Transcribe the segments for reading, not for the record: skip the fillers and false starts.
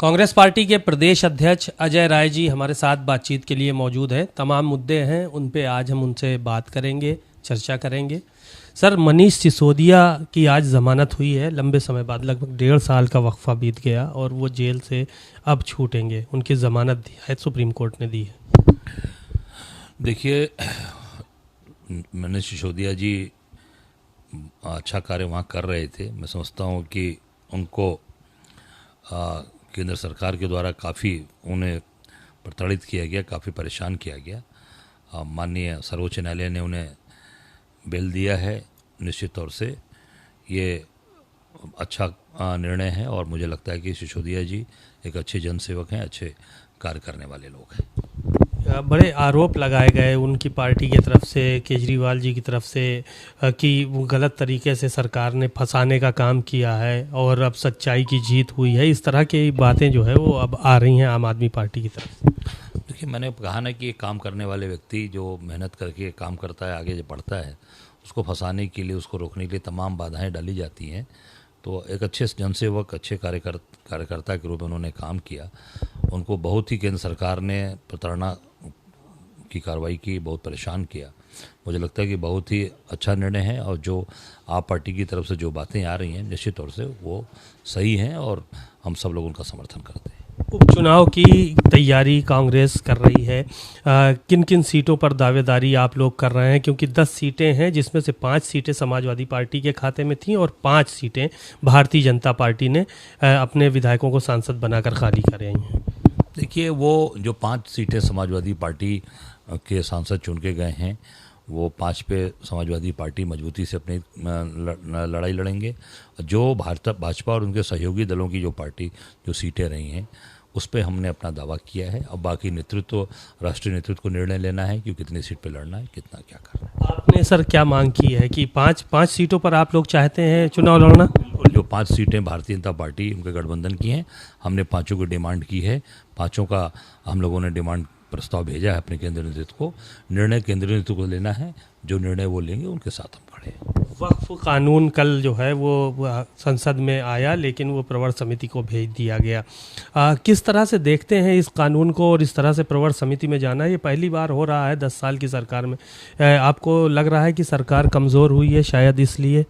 Congress party के प्रदेश अध्यक्ष अजय राय जी हमारे साथ बातचीत के लिए मौजूद हैं। तमाम मुद्दे हैं उन पे आज हम उनसे बात करेंगे, चर्चा करेंगे। सर, मनीष सिसोदिया की आज जमानत हुई है। लंबे समय बाद, लगभग 1.5 साल का वक्फा बीत गया और वो जेल से अब छूटेंगे। उनकी जमानत दी है, सुप्रीम कोर्ट ने दी है। देखिए, मनीष सिसोदिया जी अच्छा कार्य वहाँ कर रहे थे। मैं समझता हूँ कि उनको केंद्र सरकार के द्वारा काफ़ी उन्हें प्रताड़ित किया गया, काफ़ी परेशान किया गया। माननीय सर्वोच्च न्यायालय ने उन्हें बेल दिया है। निश्चित तौर से ये अच्छा निर्णय है और मुझे लगता है कि सिसोदिया जी एक अच्छे जनसेवक हैं, अच्छे कार्य करने वाले लोग हैं। बड़े आरोप लगाए गए उनकी पार्टी की तरफ से, केजरीवाल जी की तरफ से, कि वो गलत तरीके से सरकार ने फंसाने का काम किया है और अब सच्चाई की जीत हुई है। इस तरह की बातें जो है वो अब आ रही हैं आम आदमी पार्टी की तरफ से। देखिए, मैंने कहा ना कि एक काम करने वाले व्यक्ति जो मेहनत करके काम करता है, आगे जो बढ़ता है, उसको फंसाने के लिए, उसको रोकने के लिए तमाम बाधाएं डाली जाती हैं। तो एक अच्छे जनसेवक, अच्छे कार्यकर्ता के रूप में उन्होंने काम किया। उनको बहुत ही केंद्र सरकार ने प्रताड़ना की कार्रवाई की, बहुत परेशान किया। मुझे लगता है कि बहुत ही अच्छा निर्णय है और जो आप पार्टी की तरफ से जो बातें आ रही हैं निश्चित तौर से वो सही हैं और हम सब लोग उनका समर्थन करते हैं। उपचुनाव की तैयारी कांग्रेस कर रही है। किन किन सीटों पर दावेदारी आप लोग कर रहे हैं? क्योंकि 10 सीटें हैं जिसमें से 5 सीटें समाजवादी पार्टी के खाते में थीं और 5 सीटें भारतीय जनता पार्टी ने अपने विधायकों को सांसद बनाकर खाली कर रही हैं। देखिए, वो जो 5 सीटें समाजवादी पार्टी के सांसद चुन के गए हैं, वो 5 पे समाजवादी पार्टी मजबूती से अपनी लड़ाई लड़ेंगे। जो भाजपा और उनके सहयोगी दलों की जो सीटें रही हैं, उस पर हमने अपना दावा किया है। अब बाकी नेतृत्व, राष्ट्रीय नेतृत्व को निर्णय लेना है कि कितनी सीट पे लड़ना है, कितना क्या करना है। आपने सर क्या मांग की है कि 5 सीटों पर आप लोग चाहते हैं चुनाव लड़ना? जो 5 सीटें भारतीय जनता पार्टी उनके गठबंधन की हैं, हमने 5 की डिमांड की है। 5 का हम लोगों ने डिमांड प्रस्ताव भेजा है अपने केंद्रीय नेतृत्व को। निर्णय केंद्रीय नेतृत्व को लेना है, जो निर्णय वो लेंगे उनके साथ हम खड़े हैं। वक्फ कानून कल जो है वो संसद में आया, लेकिन वो प्रवर समिति को भेज दिया गया। किस तरह से देखते हैं इस कानून को और इस तरह से प्रवर समिति में जाना? ये पहली बार हो रहा है 10 साल की सरकार में। आपको लग रहा है कि सरकार कमज़ोर हुई है शायद इसलिए?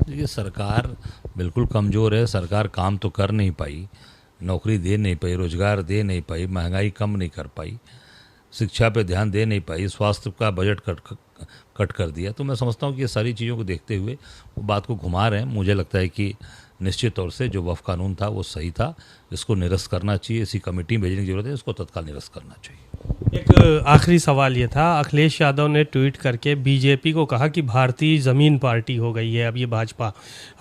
देखिए, सरकार बिल्कुल कमज़ोर है। सरकार काम तो कर नहीं पाई, नौकरी दे नहीं पाई, रोजगार दे नहीं पाई, महंगाई कम नहीं कर पाई, शिक्षा पे ध्यान दे नहीं पाई, स्वास्थ्य का बजट कट कर दिया। तो मैं समझता हूँ कि ये सारी चीज़ों को देखते हुए वो बात को घुमा रहे हैं। मुझे लगता है कि निश्चित तौर से जो वक्फ कानून था वो सही था, इसको निरस्त करना चाहिए। इसी कमेटी में भेजने की जरूरत है, इसको तत्काल निरस्त करना चाहिए। एक आखिरी सवाल ये था, अखिलेश यादव ने ट्वीट करके बीजेपी को कहा कि भारतीय ज़मीन पार्टी हो गई है अब ये भाजपा।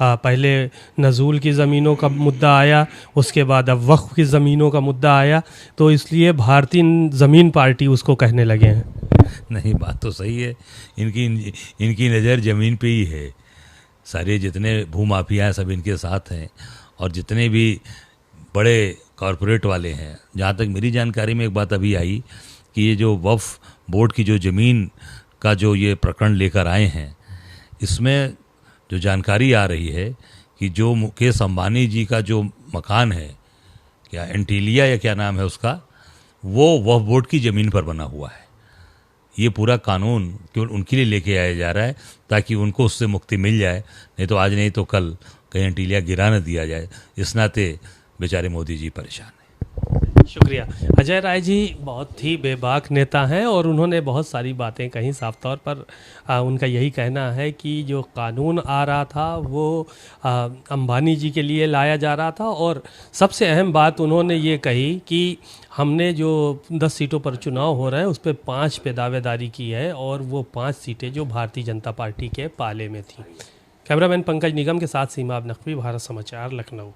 पहले नज़ूल की ज़मीनों का मुद्दा आया, उसके बाद अब वक्फ की ज़मीनों का मुद्दा आया, तो इसलिए भारतीय ज़मीन पार्टी उसको कहने लगे हैं। नहीं, बात तो सही है। इनकी नज़र ज़मीन पे ही है। सारे जितने भूमाफिया हैं सब इनके साथ हैं और जितने भी बड़े कॉरपोरेट वाले हैं। जहाँ तक मेरी जानकारी में एक बात अभी आई कि ये जो वक्फ बोर्ड की जो ज़मीन का जो ये प्रकरण लेकर आए हैं, इसमें जो जानकारी आ रही है कि जो मुकेश अंबानी जी का जो मकान है, क्या एंटीलिया या क्या नाम है उसका, वो वक्फ बोर्ड की ज़मीन पर बना हुआ है। ये पूरा कानून केवल उनके लिए लेके आया जा रहा है ताकि उनको उससे मुक्ति मिल जाए, नहीं तो आज नहीं तो कल कहीं एंटीलिया गिरा न दिया जाए। इस नाते बेचारे मोदी जी परेशान हैं। शुक्रिया। अजय राय जी बहुत ही बेबाक नेता हैं और उन्होंने बहुत सारी बातें कहीं। साफ तौर पर उनका यही कहना है कि जो कानून आ रहा था वो अंबानी जी के लिए लाया जा रहा था और सबसे अहम बात उन्होंने ये कही कि हमने जो 10 सीटों पर चुनाव हो रहे हैं उस पर 5 पे दावेदारी की है और वो 5 सीटें जो भारतीय जनता पार्टी के पाले में थीं। कैमरामैन पंकज निगम के साथ सीमा नकवी, भारत समाचार, लखनऊ।